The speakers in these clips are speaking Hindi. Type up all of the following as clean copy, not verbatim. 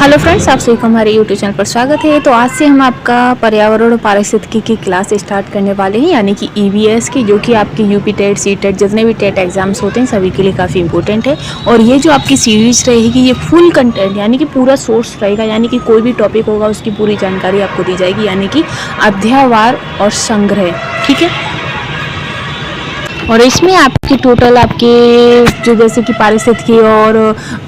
हेलो फ्रेंड्स, आप सभी को हमारे यूट्यूब चैनल पर स्वागत है। तो आज से हम आपका पर्यावरण और पारिस्थितिकी की क्लास स्टार्ट करने वाले हैं, यानी कि ईवीएस की, जो कि आपकी यूपी टेट, सी टेट, जितने भी टेट एग्जाम्स होते हैं सभी के लिए काफ़ी इंपॉर्टेंट है। और ये जो आपकी सीरीज रहेगी, ये फुल कंटेंट यानी कि पूरा सोर्स रहेगा, यानी कि कोई भी टॉपिक होगा उसकी पूरी जानकारी आपको दी जाएगी, यानी कि अध्यायवार और संग्रह। ठीक है। और इसमें आपकी टोटल आपके जो जैसे कि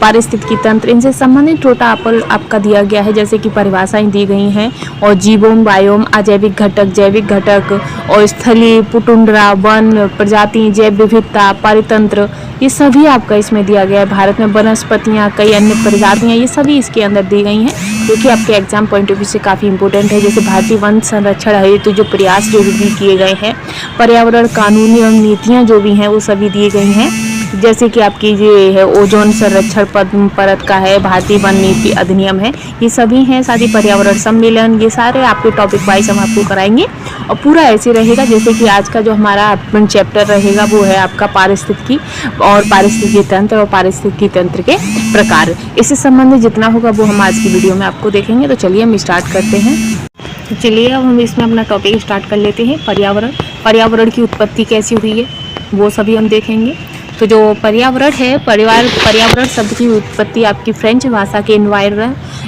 पारिस्थितिकी तंत्र, इनसे संबंधित टोटल आपका दिया गया है, जैसे कि परिभाषाएं दी गई हैं, और जीवोम, बायोम, अजैविक घटक, जैविक घटक, और स्थलीय, पुटुंड्रा, वन, प्रजाति, जैव विविधता, परितंत्र, ये सभी आपका इसमें दिया गया है। भारत में वनस्पतियाँ, कई अन्य प्रजातियाँ, ये सभी इसके अंदर दी गई हैं, जो कि आपके एग्जाम पॉइंट ऑफ व्यू से काफ़ी इंपॉर्टेंट है। जैसे भारतीय वन संरक्षण हेतु जो प्रयास जो भी किए गए हैं, पर्यावरण कानूनी और नीतियाँ जो भी हैं वो सभी दिए गई हैं। जैसे कि आपकी ये है ओजोन संरक्षण परत का है, भारतीय वन नीति अधिनियम है, ये सभी हैं। साथ ही पर्यावरण सम्मेलन, ये सारे आपके टॉपिक वाइज हम आपको कराएंगे। और पूरा ऐसे रहेगा जैसे कि आज का जो हमारा चैप्टर रहेगा वो है आपका पारिस्थितिकी और पारिस्थितिकी तंत्र और पारिस्थितिकी तंत्र के प्रकार। इससे संबंधित जितना होगा वो हम आज की वीडियो में आपको देखेंगे। तो चलिए हम स्टार्ट करते हैं। चलिए अब हम इसमें अपना टॉपिक स्टार्ट कर लेते हैं। पर्यावरण की उत्पत्ति कैसी हुई है वो सभी हम देखेंगे। तो जो पर्यावरण है, पर्यावरण शब्द की उत्पत्ति आपकी फ्रेंच भाषा के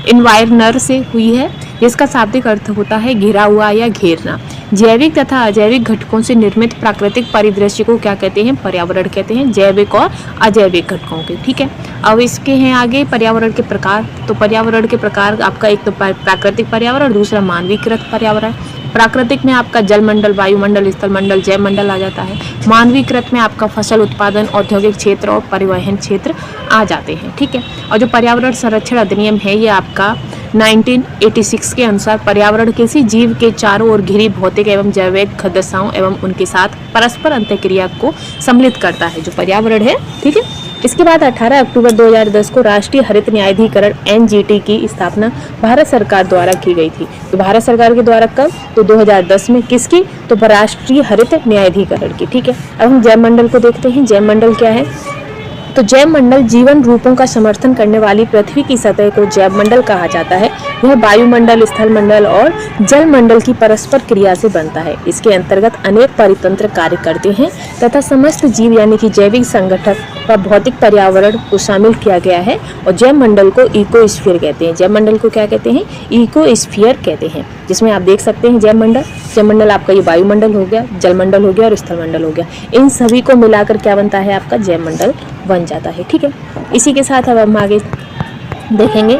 इन्वायरनर से हुई है, जिसका शाब्दिक अर्थ होता है घिरा हुआ या घेरना। जैविक तथा अजैविक घटकों से निर्मित प्राकृतिक परिदृश्य को क्या कहते हैं? पर्यावरण कहते हैं, जैविक और अजैविक घटकों के। ठीक है। अब इसके हैं आगे पर्यावरण के प्रकार। तो पर्यावरण के प्रकार आपका एक तो प्राकृतिक पर्यावरण, दूसरा मानवीकृत पर्यावरण। प्राकृतिक में आपका जलमंडल, वायुमंडल, स्थलमंडल, जैवमंडल आ जाता है। मानवीकृत में आपका फसल उत्पादन, औद्योगिक क्षेत्र और परिवहन क्षेत्र आ जाते हैं। ठीक है। और जो पर्यावरण संरक्षण अधिनियम है, ये आपका 1986 के अनुसार पर्यावरण किसी जीव के चारों ओर घिरी भौतिक एवं जैविक दशाओं एवं उनके साथ परस्पर अंतःक्रिया को सम्मिलित करता है, जो पर्यावरण है। ठीक है। इसके बाद 18 अक्टूबर 2010 को राष्ट्रीय हरित न्यायाधिकरण NGT की स्थापना भारत सरकार द्वारा की गई थी। तो भारत सरकार के द्वारा कब? तो 2010 में। किसकी? तो राष्ट्रीय हरित न्यायाधिकरण की। ठीक है। अब हम जैव मंडल को देखते हैं। जैव मंडल क्या है? तो जैव मंडल जीवन रूपों का समर्थन करने वाली पृथ्वी की सतह को जैव मंडल कहा जाता है। यह वायुमंडल, स्थलमंडल और जल मंडल की परस्पर क्रिया से बनता है। इसके अंतर्गत अनेक परितंत्र कार्य करते हैं तथा समस्त जीव यानी कि जैविक संगठक व भौतिक पर्यावरण को शामिल किया गया है। और जैव मंडल को इकोस्फीयर कहते हैं। जैव मंडल को क्या कहते हैं? इकोस्फीयर कहते हैं। जिसमें आप देख सकते हैं जैव मंडल आपका ये वायुमंडल हो गया, जलमंडल हो गया और स्थलमंडल हो गया। इन सभी को मिलाकर क्या बनता है? आपका जैव मंडल बन जाता है। ठीक है। इसी के साथ अब हम आगे देखेंगे।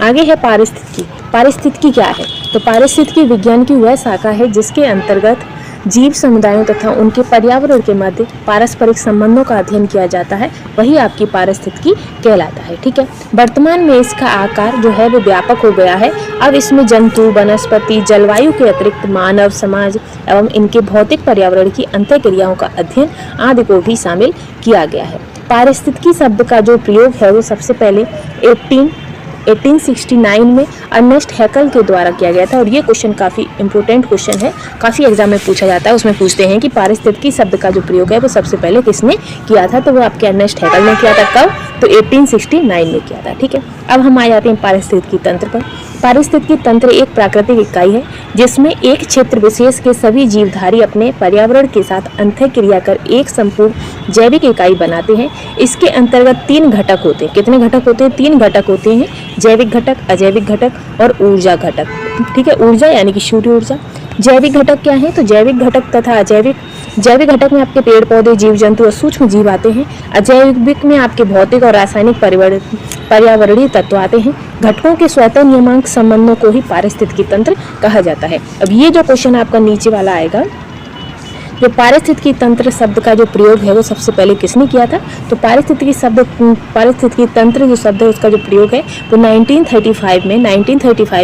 आगे है पारिस्थितिकी। पारिस्थितिकी क्या है? तो पारिस्थितिकी विज्ञान की वह शाखा है जिसके अंतर्गत जीव समुदायों तथा उनके पर्यावरण के मध्य पारस्परिक संबंधों का अध्ययन किया जाता है, वही आपकी पारिस्थितिकी कहलाता है। ठीक है। वर्तमान में इसका आकार जो है वो व्यापक हो गया है। अब इसमें जंतु, वनस्पति, जलवायु के अतिरिक्त मानव समाज एवं इनके भौतिक पर्यावरण की अंतःक्रियाओं का अध्ययन आदि को भी शामिल किया गया है। पारिस्थितिकी शब्द का जो प्रयोग है वो सबसे पहले 1869 में अर्नेस्ट हैकल के द्वारा किया गया था। और ये क्वेश्चन काफ़ी इंपॉर्टेंट क्वेश्चन है, काफ़ी एग्जाम में पूछा जाता है। उसमें पूछते हैं कि पारिस्थितिकी शब्द का जो प्रयोग है वो सबसे पहले किसने किया था? तो वो आपके अर्नेस्ट हैकल ने किया था। कब? तो 1869 में किया था। ठीक है। अब हम आ जाते हैं पारिस्थितिकी तंत्र पर। पारिस्थितिकी तंत्र एक प्राकृतिक इकाई है जिसमें एक क्षेत्र विशेष के सभी जीवधारी अपने पर्यावरण के साथ अंतःक्रिया कर एक संपूर्ण जैविक इकाई बनाते हैं। इसके अंतर्गत 3 घटक होते हैं। कितने घटक होते हैं? 3 घटक होते हैं, जैविक घटक, अजैविक घटक और ऊर्जा घटक। ठीक है। ऊर्जा यानी कि सूर्य ऊर्जा। जैविक घटक क्या है? तो जैविक घटक तथा जैविक घटक में आपके पेड़ पौधे, जीव जंतु और सूक्ष्म जीव आते हैं। अजैविक में आपके भौतिक और रासायनिक पर्यावरणीय तत्व आते हैं। घटकों के स्वतः नियमांक संबंधों को ही पारिस्थितिकी तंत्र कहा जाता है। अब ये जो क्वेश्चन आपका नीचे वाला आएगा, जो पारिस्थितिकी तंत्र शब्द का जो प्रयोग है वो सबसे पहले किसने किया था? तो पारिस्थितिकी तंत्र जो शब्द है उसका जो प्रयोग है वो 1935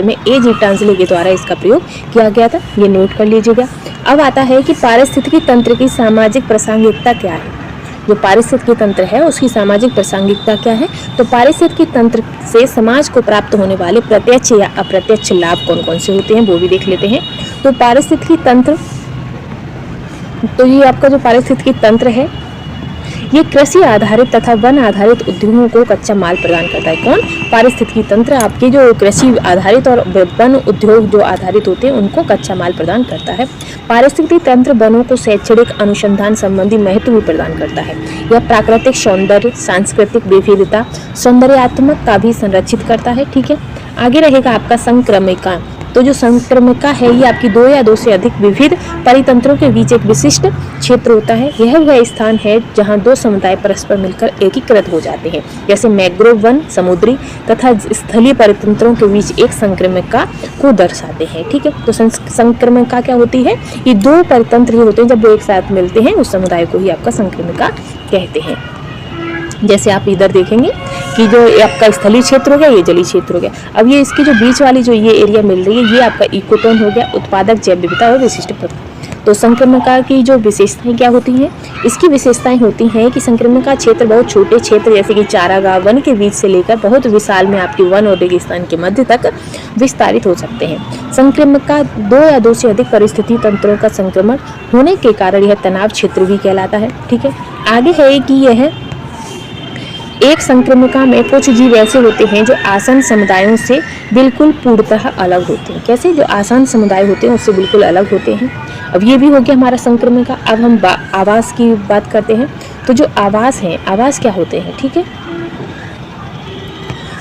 में A.G. टांसले के द्वारा इसका प्रयोग किया गया था। ये नोट कर लीजिएगा। अब आता है कि पारिस्थितिकी तंत्र की सामाजिक प्रासंगिकता क्या है। जो पारिस्थितिकी तंत्र है उसकी सामाजिक प्रासंगिकता क्या है? तो पारिस्थितिकी तंत्र से समाज को प्राप्त होने वाले प्रत्यक्ष या अप्रत्यक्ष लाभ कौन कौन से होते हैं वो भी देख लेते हैं। तो पारिस्थितिकी तंत्र, तो ये आपका जो पारिस्थितिकी तंत्र है ये कृषि आधारित तथा वन आधारित उद्योगों को कच्चा माल प्रदान करता है। कौन? पारिस्थितिकी तंत्र आपके जो कृषि आधारित और वन उद्योग जो आधारित होते हैं उनको कच्चा माल प्रदान करता है। पारिस्थितिकी तंत्र वनों को शैक्षणिक अनुसंधान संबंधी महत्व भी प्रदान करता है। यह प्राकृतिक सौंदर्य, सांस्कृतिक विविधता, सौंदर्यात्मक का भी संरक्षित करता है। ठीक है, आगे रहेगा आपका संक्रमिका। तो जो संक्रमिका है ये आपकी दो या दो से अधिक विविध परितंत्रों के बीच एक विशिष्ट क्षेत्र होता है। यह वह स्थान है जहां दो समुदाय परस्पर मिलकर एकीकृत हो जाते हैं। जैसे मैंग्रोव वन समुद्री तथा स्थलीय परितंत्रों के बीच एक संक्रमिका को दर्शाते हैं। ठीक है, तो संक्रमिका क्या होती है? ये दो परितंत्र जो होते हैं जब वो एक साथ मिलते हैं उस समुदाय को ही आपका संक्रमिका कहते हैं। जैसे आप इधर देखेंगे कि जो आपका स्थलीय क्षेत्र हो गया, ये जलीय क्षेत्र हो गया। अब ये इसकी जो बीच वाली जो ये एरिया मिल रही है ये आपका इकोटोन हो गया, उत्पादक जैव विविधता और विशिष्ट प्रकार। तो संक्रमिका की जो विशेषताएं क्या होती हैं? इसकी विशेषताएं होती हैं कि संक्रमिका क्षेत्र बहुत छोटे क्षेत्र जैसे कि चारागाह वन के बीच से लेकर बहुत विशाल में आपके वन और रेगिस्तान के मध्य तक विस्तारित हो सकते हैं। संक्रमिका दो या दो से अधिक परिस्थिति तंत्रों का संक्रमण होने के कारण यह तनाव क्षेत्र भी कहलाता है। ठीक है, आगे है कि यह एक संक्रमिका में कुछ जीव ऐसे होते हैं जो आसन समुदायों से बिल्कुल पूर्णतः अलग होते हैं। कैसे? जो आसन समुदाय होते हैं उससे बिल्कुल अलग होते हैं। अब ये भी हो गया हमारा संक्रमिका। अब हम आवास की बात करते हैं। तो जो आवास हैं, आवास क्या होते हैं? ठीक है,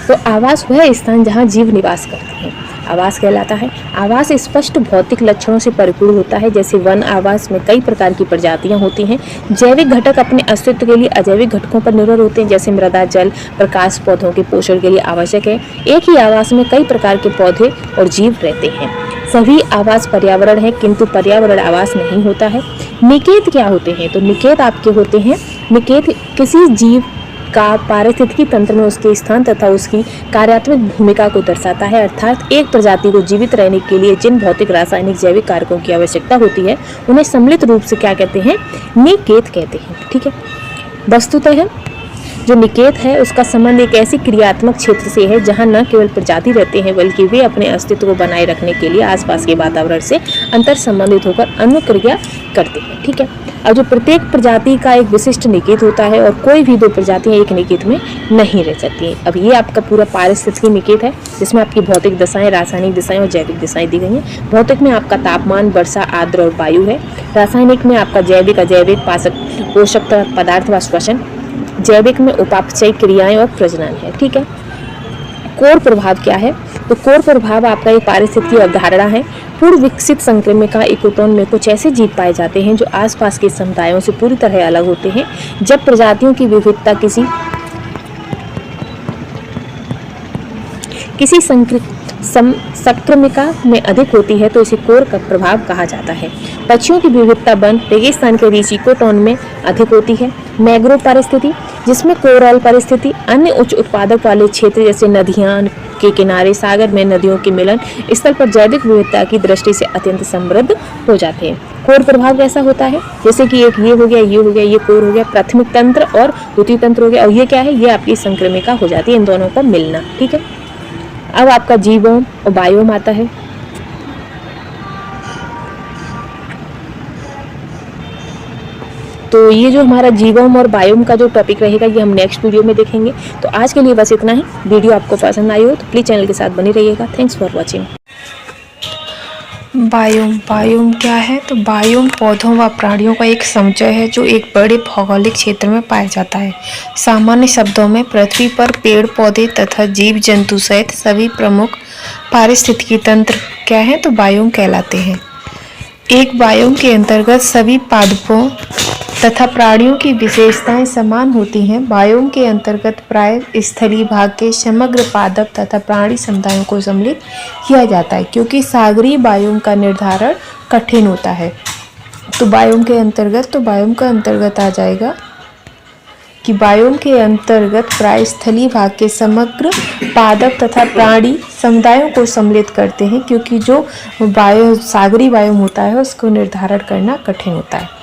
तो आवास वह स्थान जहाँ जीव निवास करते हैं आवास कहलाता है। आवास स्पष्ट भौतिक लक्षणों से परिपूर्ण होता है। जैसे वन आवास में कई प्रकार की प्रजातियां होती हैं। जैविक घटक अपने अस्तित्व के लिए अजैविक घटकों पर निर्भर होते हैं। जैसे मृदा, जल, प्रकाश पौधों के पोषण के लिए आवश्यक है। एक ही आवास में कई प्रकार के पौधे और जीव रहते हैं। सभी आवास पर्यावरण है किंतु पर्यावरण आवास नहीं होता है। निकेत क्या होते हैं? तो निकेत आपके होते हैं, निकेत किसी जीव का पारिस्थितिकी तंत्र में उसके स्थान तथा उसकी कार्यात्मक भूमिका को दर्शाता है। अर्थात एक प्रजाति को जीवित रहने के लिए जिन भौतिक, रासायनिक, जैविक कारकों की आवश्यकता होती है उन्हें सम्मिलित रूप से क्या कहते हैं? निकेत कहते हैं। ठीक है, वस्तुतः जो निकेत है उसका संबंध एक ऐसी क्रियात्मक क्षेत्र से है जहां न केवल प्रजाति रहते हैं बल्कि वे अपने अस्तित्व को बनाए रखने के लिए आसपास के वातावरण से अंतर संबंधित होकर अनुक्रिया करते हैं। ठीक है, और जो प्रत्येक प्रजाति का एक विशिष्ट निकेत होता है और कोई भी दो प्रजातियां एक निकेत में नहीं रह सकती हैं। अब ये आपका पूरा पारिस्थितिकी निकेत है जिसमें आपकी भौतिक दशाएं, रासायनिक दशाएं और जैविक दशाएं दी गई हैं। भौतिक में आपका तापमान, वर्षा, आर्द्र और वायु है। रासायनिक में आपका जैविक, अजैविक, पोषक पदार्थ व श्वसन। जैविक में उपापचय क्रियाएं और प्रजनन है। ठीक है, कोर प्रभाव क्या है? तो कोर प्रभाव आपका एक पारिस्थितिकी अवधारणा है। पूर्व विकसित संक्रमिका इकोटोन में कुछ ऐसे जीव पाए जाते हैं जो आसपास के समुदायों से पूरी तरह अलग होते हैं। जब प्रजातियों की विविधता किसी संक्रमिका में अधिक होती है तो इसे कोर का प्रभाव कहा जाता है। पक्षियों की विविधता वन रेगिस्तान के बीच इकोटोन में अधिक होती है। मैंग्रोव परिस्थिति जिसमें कोरल परिस्थिति, अन्य उच्च उत्पादक वाले क्षेत्र जैसे नदियां के किनारे, सागर में नदियों के मिलन स्थल पर जैविक विविधता की दृष्टि से अत्यंत समृद्ध हो जाते हैं। कोर प्रभाव कैसा होता है? जैसे कि एक ये हो गया, ये हो गया, ये कोर हो गया, प्राथमिक तंत्र और द्वितीय तंत्र हो गया, और ये क्या है? ये आपकी संक्रमिका हो जाती है, इन दोनों का मिलना। ठीक है, अब आपका जीवोम और बायोम आता है। तो ये जो हमारा जीवोम और बायोम का जो टॉपिक रहेगा ये हम नेक्स्ट वीडियो में देखेंगे। तो आज के लिए बस इतना ही। वीडियो आपको पसंद आई हो तो प्लीज़ चैनल के साथ बनी रहिएगा। Thanks for watching. बायोम क्या है? तो बायोम पौधों व प्राणियों का एक समुच्चय है जो एक बड़े भौगोलिक क्षेत्र में पाया जाता है। सामान्य शब्दों में पृथ्वी पर पेड़ पौधे तथा जीव जंतु सहित सभी प्रमुख पारिस्थितिकी तंत्र क्या है? तो बायोम कहलाते हैं। एक बायोम के अंतर्गत सभी पादपों तथा प्राणियों की विशेषताएं समान होती हैं। बायोम के अंतर्गत प्राय स्थलीय भाग के समग्र पादप तथा प्राणी समुदायों को सम्मिलित किया जाता है क्योंकि सागरीय बायोम का निर्धारण कठिन होता है। तो बायोम के अंतर्गत आ जाएगा कि बायोम के अंतर्गत प्राय स्थलीय भाग के समग्र पादप तथा प्राणी समुदायों को सम्मिलित करते हैं क्योंकि जो सागरीय बायोम होता है उसको निर्धारण करना कठिन होता है।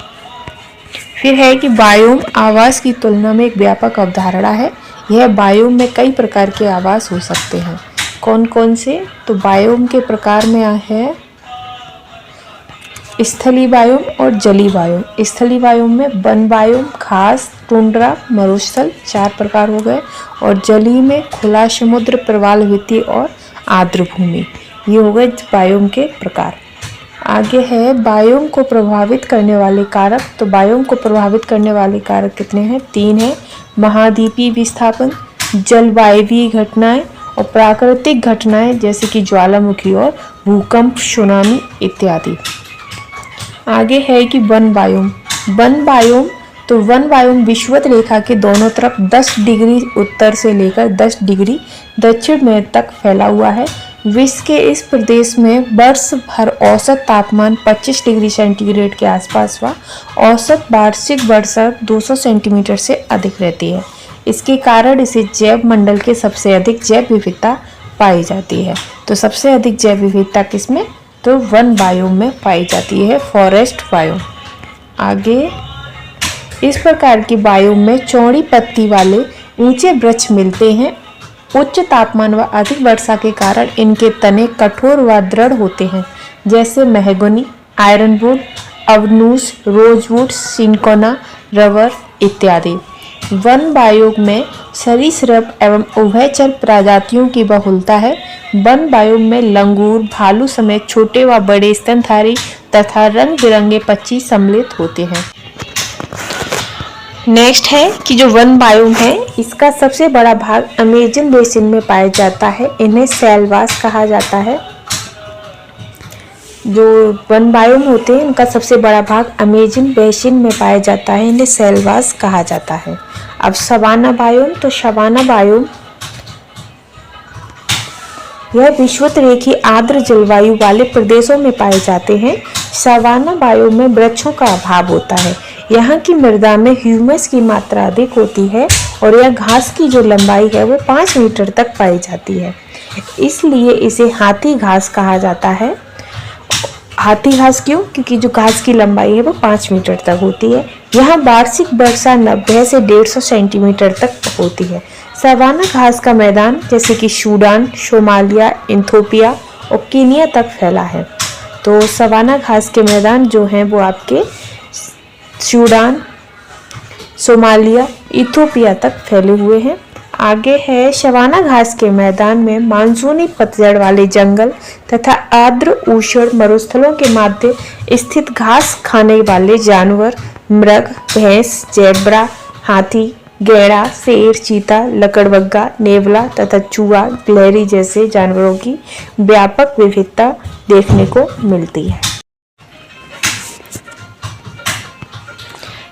फिर है कि बायोम आवास की तुलना में एक व्यापक अवधारणा है। यह बायोम में कई प्रकार के आवास हो सकते हैं। कौन कौन से? तो बायोम के प्रकार में है स्थलीय बायोम और जलीय बायोम। स्थलीय बायोम में वन बायोम, घास, टुंड्रा, मरुस्थल 4 प्रकार हो गए, और जलीय में खुला समुद्र, प्रवाल भित्ति और आर्द्र भूमि। ये हो गए बायोम के प्रकार। आगे है बायोम को प्रभावित करने वाले कारक। तो बायोम को प्रभावित करने वाले कारक कितने हैं? 3 हैं। महाद्वीपीय विस्थापन, जलवायवीय घटनाएं और प्राकृतिक घटनाएं जैसे कि ज्वालामुखी और भूकंप, सुनामी इत्यादि। आगे है कि वन बायोम। वन बायोम, तो वन बायोम विषुवत रेखा के दोनों तरफ 10 डिग्री उत्तर से लेकर 10 डिग्री दक्षिण में तक फैला हुआ है। विश्व के इस प्रदेश में वर्ष भर औसत तापमान 25 डिग्री सेंटीग्रेड के आसपास व औसत वार्षिक वर्षा 200 सेंटीमीटर से अधिक रहती है। इसके कारण इसे जैव मंडल के सबसे अधिक जैव विविधता पाई जाती है। तो सबसे अधिक जैव विविधता किसमें? तो वन बायोम में पाई जाती है, फॉरेस्ट बायोम। आगे इस प्रकार की बायोम में चौड़ी पत्ती वाले ऊंचे वृक्ष मिलते हैं। उच्च तापमान व अधिक वर्षा के कारण इनके तने कठोर व दृढ़ होते हैं, जैसे मेहगनी, आयरनवुड, अवनूस, रोजवुड, सिनकोना, रबर इत्यादि। वन बायोम में सरीसृप एवं उभयचर प्रजातियों की बहुलता है। वन बायोम में लंगूर, भालू समेत छोटे व बड़े स्तनधारी तथा रंग बिरंगे पक्षी सम्मिलित होते हैं। नेक्स्ट है कि जो वन बायोम है इसका सबसे बड़ा भाग अमेजन बेसिन में पाया जाता है। इन्हें सेलवास कहा जाता है। जो वन बायोम होते हैं इनका सबसे बड़ा भाग अमेजन बेसिन में पाया जाता है। इन्हें सेलवास कहा जाता है। अब सवाना बायोम, तो सवाना बायोम यह विषुवत रेखीय आर्द्र जलवायु वाले प्रदेशों में पाए जाते हैं। सवाना बायोम में वृक्षों का अभाव होता है। यहाँ की मृदा में ह्यूमस की मात्रा अधिक होती है और यह घास की जो लंबाई है वो 5 मीटर तक पाई जाती है। इसलिए इसे हाथी घास कहा जाता है। हाथी घास क्यों? क्योंकि जो घास की लंबाई है वो 5 मीटर तक होती है। यहाँ वार्षिक वर्षा 90 से 150 सेंटीमीटर तक होती है। सवाना घास का मैदान जैसे कि सूडान, सोमालिया, इथियोपिया और कीनिया तक फैला है। तो सवाना घास के मैदान जो हैं वो आपके सूडान, सोमालिया, इथियोपिया तक फैले हुए हैं। आगे है सवाना घास के मैदान में मानसूनी पतझड़ वाले जंगल तथा आर्द्र उष्ण मरुस्थलों के मध्य स्थित घास खाने वाले जानवर, मृग, भैंस, जेब्रा, हाथी, गैंडा, शेर, चीता, लकड़बग्गा, नेवला तथा चूहा, गिलहरी जैसे जानवरों की व्यापक विविधता देखने को मिलती है।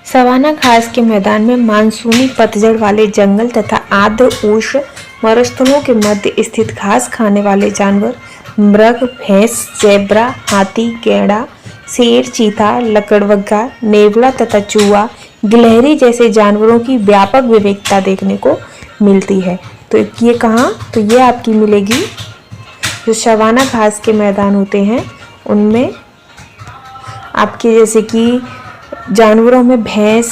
सवाना घास के मैदान में मानसूनी पतझड़ वाले जंगल तथा आर्द्र उष्ण मरुस्थलों के मध्य स्थित घास खाने वाले जानवर, मृग, भैंस, जेब्रा, हाथी, गैंडा, शेर, चीता, लकड़बग्गा, नेवला तथा चूहा, गिलहरी जैसे जानवरों की व्यापक विविधता देखने को मिलती है। तो ये कहाँ? तो ये आपकी मिलेगी जो सवाना घास के मैदान होते हैं उनमें आपके जैसे कि जानवरों में भैंस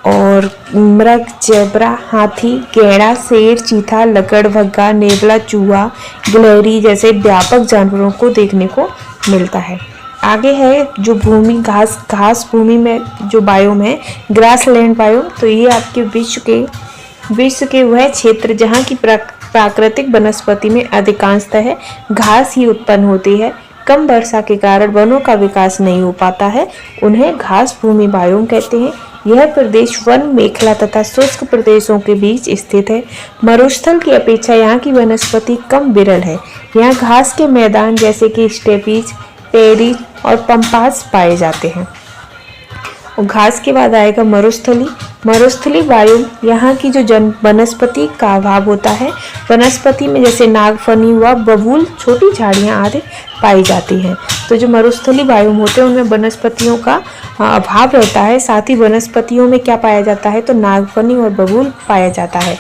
और मृग, जेब्रा, हाथी, गैंडा, शेर, चीता, लकड़बग्गा, नेवला, चूहा, गिलहरी जैसे व्यापक जानवरों को देखने को मिलता है। आगे है जो भूमि घास भूमि में जो बायोम है ग्रासलैंड बायोम। तो ये आपके विश्व के वह क्षेत्र जहाँ की प्राकृतिक वनस्पति में अधिकांशतः घास ही उत्पन्न होती है। कम वर्षा के कारण वनों का विकास नहीं हो पाता है, उन्हें घास भूमि बायोम कहते हैं। यह प्रदेश वन मेखला तथा शुष्क प्रदेशों के बीच स्थित है। मरुस्थल की अपेक्षा यहाँ की वनस्पति कम विरल है। यहाँ घास के मैदान जैसे कि स्टेपीज, पेरीज और पंपास पाए जाते हैं। और घास के बाद आएगा मरुस्थली बायोम। यहाँ की जो वनस्पति का अभाव होता है। वनस्पति में जैसे नागफनी हुआ, बबूल, छोटी झाड़ियाँ आदि पाई जाती हैं। तो जो मरुस्थली बायोम होते हैं उनमें वनस्पतियों का अभाव रहता है। साथ ही वनस्पतियों में क्या पाया जाता है? तो नागफनी और बबूल पाया जाता है।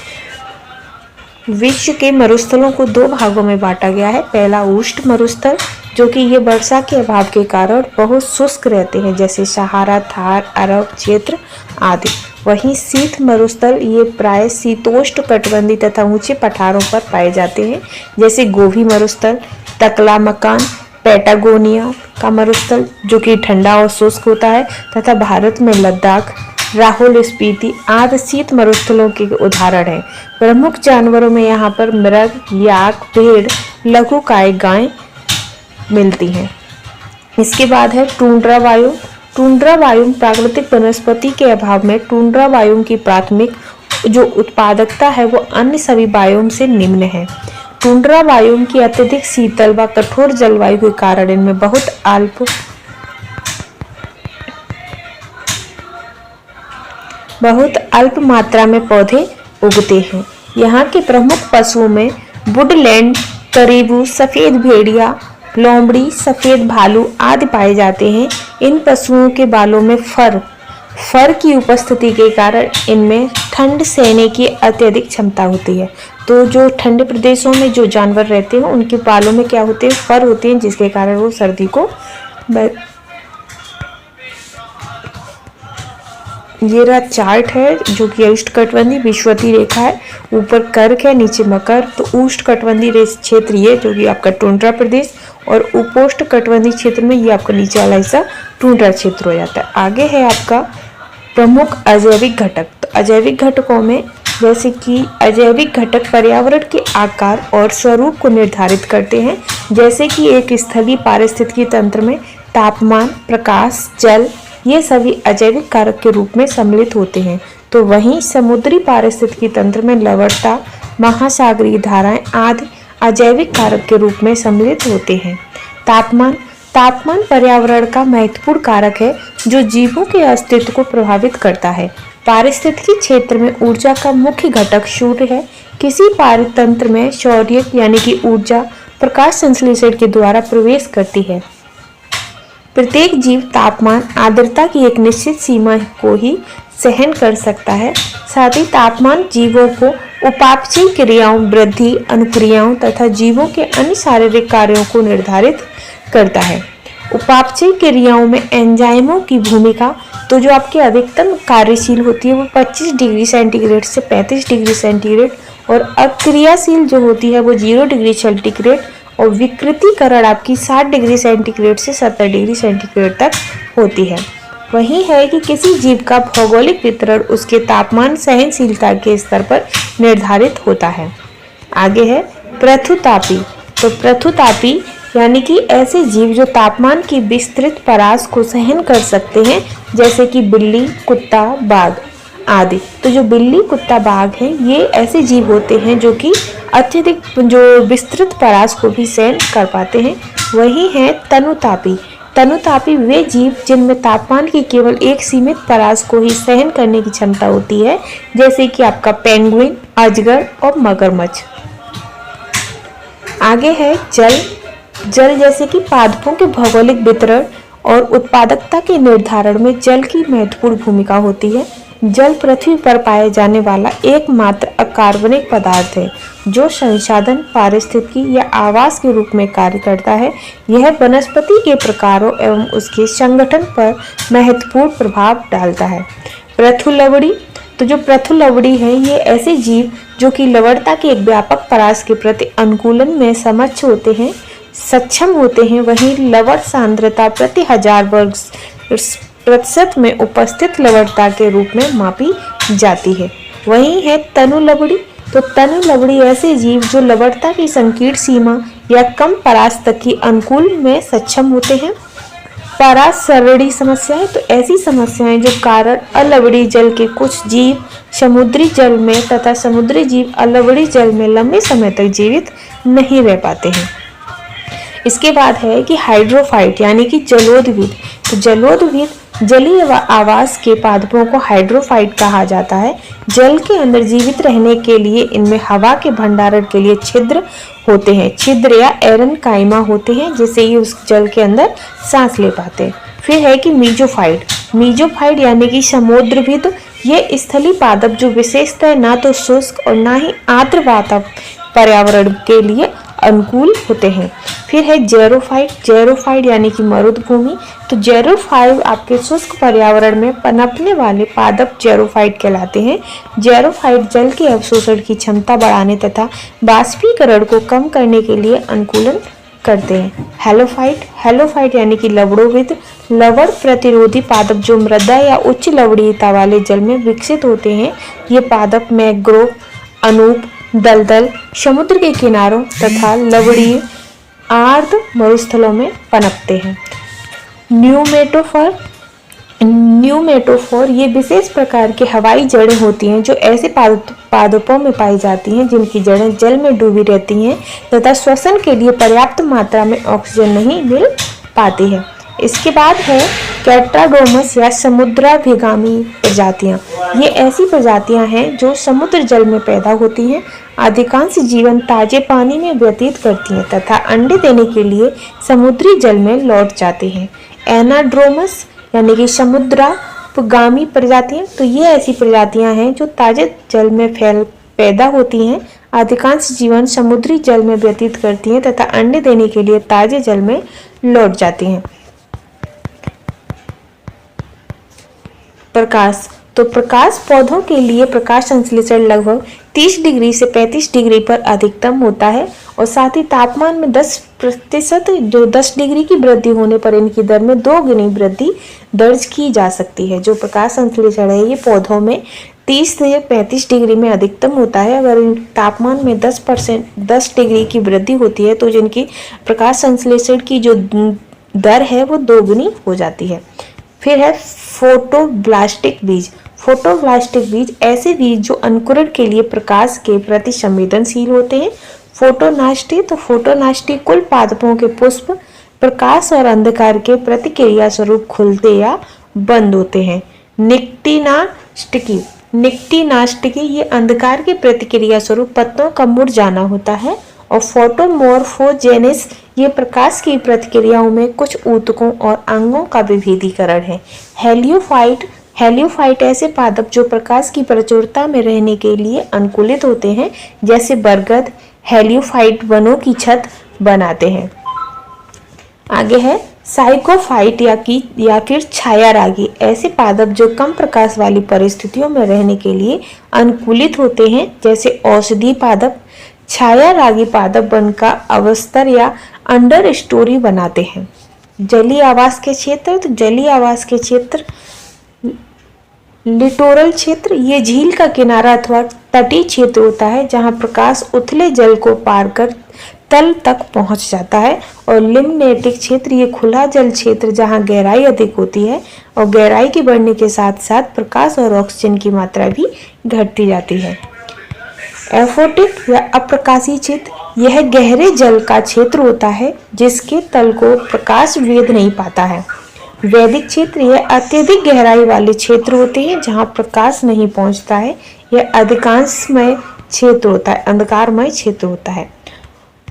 विश्व के मरुस्थलों को 2 भागों में बांटा गया है। पहला उष्ण मरुस्थल जो कि ये वर्षा के अभाव के कारण बहुत शुष्क रहते हैं, जैसे सहारा, थार, अरब क्षेत्र आदि। वहीं शीत मरुस्थल ये प्राय शीतोष्ण कटिबंधीय तथा ऊंचे पठारों पर पाए जाते हैं, जैसे गोभी मरुस्थल, तकला मकान, पैटागोनिया का मरुस्थल जो कि ठंडा और शुष्क होता है, तथा भारत में लद्दाख, लाहौल स्पीति आदि शीत मरुस्थलों के उदाहरण हैं। प्रमुख जानवरों में यहाँ पर मृग, याक, भेड़, लघुकाय गाय मिलती हैं। इसके बाद है टुंड्रा वायु। टुंड्रा वायु प्राकृतिक वनस्पति के अभाव में टुंड्रा वायु की प्राथमिक जो उत्पादकता है वो अन्य सभी वायुओं से निम्न है। टुंड्रा वायु की अत्यधिक शीतल व कठोर जलवायु के कारण इनमें बहुत अल्प मात्रा में पौधे उगते हैं। यहाँ के प्रमुख पशुओं में वुडलैंड करीबू, सफेद भेड़िया, लोमड़ी, सफेद भालू आदि पाए जाते हैं। इन पशुओं के बालों में फर की उपस्थिति के कारण इनमें ठंड सहने की अत्यधिक क्षमता होती है। तो जो ठंडे प्रदेशों में जो जानवर रहते हैं उनके बालों में क्या होते हैं, फर होते हैं, जिसके कारण वो सर्दी को ये रहा चार्ट है जो कि उष्णकटिबंधीय विषुवतीय रेखा है, ऊपर कर्क है, नीचे मकर। तो उष्णकटिबंधीय क्षेत्र ये जो कि आपका टुंड्रा प्रदेश, और उपोष्णकटिबंधीय क्षेत्र में ये आपका नीचे वाला हिस्सा टुंड्रा क्षेत्र हो जाता है। आगे है आपका प्रमुख अजैविक घटक। तो अजैविक घटकों में जैसे कि अजैविक घटक पर्यावरण के आकार और स्वरूप को निर्धारित करते हैं, जैसे कि एक स्थलीय पारिस्थितिकी तंत्र में तापमान, प्रकाश, जल ये सभी अजैविक कारक के रूप में सम्मिलित होते हैं। तो वहीं समुद्री पारिस्थितिकी तंत्र में लवणता, महासागरीय धाराएं आदि अजैविक कारक के रूप में सम्मिलित होते हैं। तापमान पर्यावरण का महत्वपूर्ण कारक है जो जीवों के अस्तित्व को प्रभावित करता है। पारिस्थितिकी क्षेत्र में ऊर्जा का मुख्य घटक सूर्य है। किसी पारितंत्र में सौर्य यानी कि ऊर्जा प्रकाश संश्लेषण के द्वारा प्रवेश करती है। प्रत्येक जीव तापमान, आर्द्रता की एक निश्चित सीमा को ही सहन कर सकता है। साथ ही तापमान जीवों को उपापचयी क्रियाओं, वृद्धि, अनुक्रियाओं तथा जीवों के अन्य शारीरिक कार्यों को निर्धारित करता है। उपापचयी क्रियाओं में एंजाइमों की भूमिका, तो जो आपकी अधिकतम कार्यशील होती है वो 25 डिग्री सेंटीग्रेड से 35 डिग्री सेंटीग्रेड, और अक्रियाशील जो होती है वो 0 डिग्री सेंटीग्रेड, और विकृतीकरण आपकी 60 डिग्री सेंटीग्रेड से 70 डिग्री सेंटीग्रेड तक होती है। वही है कि किसी जीव का भौगोलिक वितरण उसके तापमान सहनशीलता के स्तर पर निर्धारित होता है। आगे है पृथुतापी। तो पृथुतापी यानी कि ऐसे जीव जो तापमान की विस्तृत परास को सहन कर सकते हैं, जैसे कि बिल्ली, कुत्ता, बाघ आदि। तो जो बिल्ली, कुत्ता, बाघ हैं ये ऐसे जीव होते हैं जो कि अत्यधिक जो विस्तृत परास को भी सहन कर पाते हैं। वही है तनुतापी। तनुतापी वे जीव जिनमें तापमान की केवल एक सीमित परास को ही सहन करने की क्षमता होती है, जैसे कि आपका पेंगुइन, अजगर और मगरमच्छ। आगे है जल जैसे कि पादपों के भौगोलिक वितरण और उत्पादकता के निर्धारण में जल की महत्वपूर्ण भूमिका होती है। जल पृथ्वी पर पाए जाने वाला एकमात्र अकार्बनिक पदार्थ है जो संसाधन, पारिस्थितिकी या आवास के रूप में कार्य करता है। यह वनस्पति के प्रकारों एवं उसके संगठन पर महत्वपूर्ण प्रभाव डालता है। पृथुलवड़ी। तो जो पृथुलवड़ी है ये ऐसे जीव जो कि लवणता के एक व्यापक परास के प्रति अनुकूलन में सक्षम होते हैं। वहीं लवण सांद्रता प्रति 1000 वर्ग प्रतिशत में उपस्थित लवणता के रूप में मापी जाती है। वहीं है तनुलवड़ी। तो तनुलवड़ी ऐसे जीव जो लवणता की संकीर्ण सीमा या कम परास तक की अनुकूल में सक्षम होते हैं। परास सरणी समस्याएं। तो ऐसी समस्याएं जो कारण अलवड़ी जल के कुछ जीव समुद्री जल में तथा समुद्री जीव अलवड़ी जल में लंबे समय तक जीवित नहीं रह पाते हैं। इसके बाद है कि हाइड्रोफाइट यानी कि जलोदभिद। तो जलोदभिद जलीय आवास के पादपों को हाइड्रोफाइट कहा जाता है। जल के अंदर जीवित रहने के लिए इनमें हवा के भंडारण के लिए छिद्र होते हैं, छिद्र या एरनकाइमा होते हैं, जिससे ये उस जल के अंदर सांस ले पाते हैं। फिर है कि मीजोफाइट। मीजोफाइट यानी कि समुद्रभिद। ये स्थलीय पादप जो विशेषतः ना तो शुष्क और ना ही आर्द्र पर्यावरण के लिए अनुकूल होते हैं। फिर है जेरोफाइट। जेरोफाइट यानी कि मरुदभूमि। तो जेरोफाइट आपके शुष्क पर्यावरण में पनपने वाले पादप जेरोफाइट कहलाते हैं। जेरोफाइट जल के अवशोषण की क्षमता बढ़ाने तथा बाष्पीकरण को कम करने के लिए अनुकूलन करते हैं। हेलोफाइट यानी कि लवणोविद, लवण प्रतिरोधी पादप जो मृदा या उच्च लवणीयता वाले जल में विकसित होते हैं। ये पादप मैंग्रोव, अनूप, दलदल, समुद्र के किनारों तथा लवणीय आर्द्र मरुस्थलों में पनपते हैं। न्यूमेटोफोर ये विशेष प्रकार की हवाई जड़ें होती हैं जो ऐसे पादपों में पाई जाती हैं जिनकी जड़ें जल में डूबी रहती हैं तथा श्वसन के लिए पर्याप्त मात्रा में ऑक्सीजन नहीं मिल पाती है। इसके बाद है कैट्राडोमस या समुद्राभिगामी प्रजातियां। ये ऐसी प्रजातियां हैं जो समुद्र जल में पैदा होती हैं। अधिकांश जीवन ताजे पानी में व्यतीत करती हैं तथा अंडे देने के लिए समुद्री जल में लौट जाते हैं। एनाड्रोमस यानी कि समुद्रापगामी प्रजातियां, तो ये ऐसी प्रजातियां हैं जो ताजे जल में पैदा होती हैं। अधिकांश जीवन समुद्री जल में व्यतीत करती हैं तथा अंडे देने के लिए ताजे जल में लौट जाती हैं। प्रकाश, तो प्रकाश पौधों के लिए प्रकाश संश्लेषण लगभग 30 डिग्री से 35 डिग्री पर अधिकतम होता है और साथ ही तापमान में 10% जो 10 डिग्री की वृद्धि होने पर इनकी दर में 2 गुनी वृद्धि दर्ज की जा सकती है। जो प्रकाश संश्लेषण है ये पौधों में 30 से 35 डिग्री में अधिकतम होता है। अगर तापमान में 10 डिग्री की वृद्धि होती है तो जिनकी प्रकाश संश्लेषण की जो दर है वो 2 गुनी हो जाती है। फिर है फोटोब्लास्टिक बीज। फोटोब्लास्टिक बीज ऐसे बीज जो अंकुरण के लिए प्रकाश के प्रति संवेदनशील होते हैं। फोटोनाष्टी, तो फोटोनाष्टी कुल पादपों के पुष्प प्रकाश और अंधकार के प्रतिक्रिया स्वरूप खुलते या बंद होते हैं। निक्टिनाष्टिकी ये अंधकार के प्रतिक्रिया स्वरूप पत्तों का मुड़ जाना होता है। और फोटोमॉर्फोजेनेस ये प्रकाश की प्रतिक्रियाओं में कुछ ऊतकों और अंगों का विभेदीकरण है। हेलियोफाइट ऐसे पादप जो प्रकाश की प्रचुरता में रहने के लिए अनुकूलित होते हैं, जैसे बरगद हेलियोफाइट वनों की छत बनाते हैं। आगे है साइकोफाइट या फिर छायारागी। ऐसे पादप जो कम प्रकाश वाली परिस्थितियों में रहने के लिए अनुकूलित होते हैं, जैसे औषधि पादप। छायारागी पादप वन का अवस्तर या अंडर स्टोरी बनाते हैं। जलीय आवास के क्षेत्र, तो जलीय आवास के क्षेत्र लिटोरल क्षेत्र ये झील का किनारा अथवा तटीय क्षेत्र होता है जहां प्रकाश उथले जल को पार कर तल तक पहुंच जाता है। और लिम्नेटिक क्षेत्र ये खुला जल क्षेत्र जहां गहराई अधिक होती है और गहराई के बढ़ने के साथ साथ प्रकाश और ऑक्सीजन की मात्रा भी घटती जाती है। एफोटिक या अप्रकाशीय क्षेत्र यह गहरे जल का क्षेत्र होता है जिसके तल को प्रकाश वेध नहीं पाता है। वैदिक क्षेत्र यह अत्यधिक गहराई वाले क्षेत्र होते हैं जहां प्रकाश नहीं पहुंचता है। यह अधिकांशमय क्षेत्र होता है, अंधकारमय क्षेत्र होता है।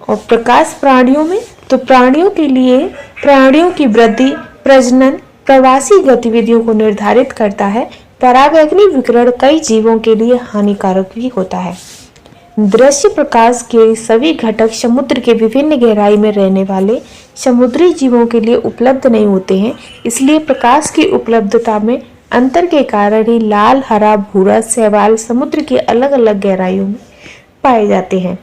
और प्रकाश प्राणियों में, तो प्राणियों के लिए प्राणियों की वृद्धि, प्रजनन, प्रवासी गतिविधियों को निर्धारित करता है। परावैंगनी विकिरण कई जीवों के लिए हानिकारक भी होता है। दृश्य प्रकाश के सभी घटक समुद्र के विभिन्न गहराई में रहने वाले समुद्री जीवों के लिए उपलब्ध नहीं होते हैं। इसलिए प्रकाश की उपलब्धता में अंतर के कारण ही लाल, हरा, भूरा शैवाल समुद्र की अलग अलग गहराइयों में पाए जाते हैं।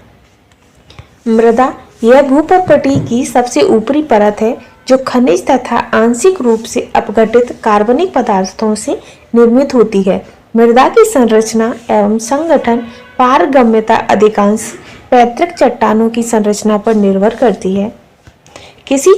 मृदा यह भूपटल की सबसे ऊपरी परत है जो खनिज तथा आंशिक रूप से अपघटित कार्बनिक पदार्थों से निर्मित होती है। मृदा की संरचना एवं संगठन पारगम्यता अधिकांश पैतृक चट्टानों की संरचना पर निर्भर करती है। किसी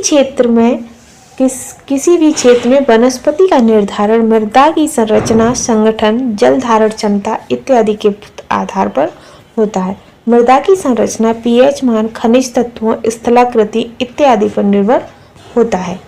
भी क्षेत्र में वनस्पति का निर्धारण मृदा की संरचना, संगठन, जल धारण क्षमता इत्यादि के आधार पर होता है। मृदा की संरचना पीएच मान, खनिज तत्वों, स्थलाकृति इत्यादि पर निर्भर होता है।